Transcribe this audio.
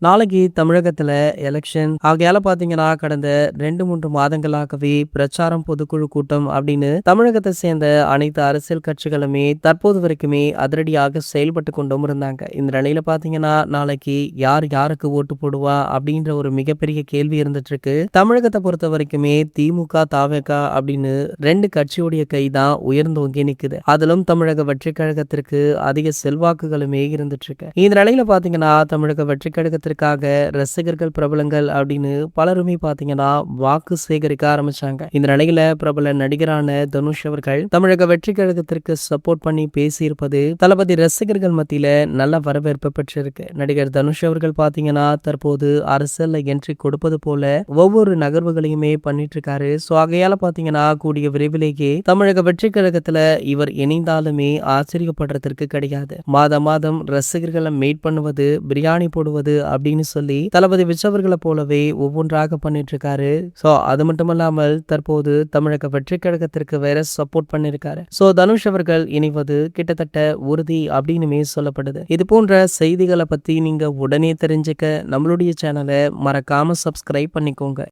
நாளைக்கு தமிழகத்துல எலெக்ஷன் ஆகையால பாத்தீங்கன்னா கடந்த 2-3 மாதங்களாகவே பிரச்சாரம் பொதுக்குழு கூட்டம் அப்படின்னு தமிழகத்தை சேர்ந்த அனைத்து அரசியல் கட்சிகளுமே தற்போது வரைக்குமே அதிரடியாக செயல்பட்டு கொண்டும் இருந்தாங்க. இந்த நிலையில பாத்தீங்கன்னா நாளைக்கு யார் யாருக்கு ஓட்டு போடுவா அப்படின்ற ஒரு மிகப்பெரிய கேள்வி இருந்துட்டு இருக்கு. தமிழகத்தை பொறுத்த வரைக்குமே திமுக தாவேக அப்படின்னு 2 கட்சியுடைய கைதான் உயர்ந்தோங்கி நிக்குது. அதிலும் தமிழக வெற்றி கழகத்திற்கு அதிக செல்வாக்குகளுமே இருந்துட்டு இருக்கு. இந்த நிலையில பாத்தீங்கன்னா தமிழக வெற்றி கழகத்திற்காக ரசிகர்கள் பிரபலங்கள் அப்படின்னு பலருமே பாத்தீங்கன்னா வாக்கு சேகரிக்க ஆரம்பிச்சாங்க. இந்த நிலையில பிரபல நடிகரான தனுஷ் அவர்கள் தமிழக வெற்றி கழகத்திற்கு சப்போர்ட் பண்ணி பேசியிருப்பது தளபதி ரசிகர்கள் மத்தியில நல்ல வரவேற்பு பெற்றிருக்கு. நடிகர் தனுஷ் அவர்கள் பாத்தீங்கன்னா தற்போது அரசியல்ல என்ட்ரி கொடுப்பது போல ஒவ்வொரு நகர்வுகளையுமே பண்ணிட்டு இருக்காரு. சோ ஆகையால பாத்தீங்கன்னா கூடிய விரைவிலேயே தமிழக வெற்றி கழகத்துல இவர் இணைந்தாலுமே ஆச்சரியப்படுறதற்கு கிடையாது. மாதம் ரசிகர்களை மீட் பண்ணுவது, பிரியாணி போடுவது அப்படின்னு சொல்லி தளபதி விஜய் போலவே ஒவ்வொன்றாக பண்ணிட்டு இருக்காரு. சோ அது மட்டும் இல்லாமல் தற்போது தமிழக வெற்றி கழகத்திற்கு வேற சப்போர்ட் பண்ணிருக்காரு. சோ தனுஷ் அவர்கள் இணைவது கிட்டத்தட்ட உறுதி அப்படின்னுமே சொல்லப்படுது. இது போன்ற செய்திகளை பத்தி நீங்க உடனே தெரிஞ்சுக்க நம்மளுடைய சேனலை மறக்காம சப்ஸ்கிரைப் பண்ணிக்கோங்க.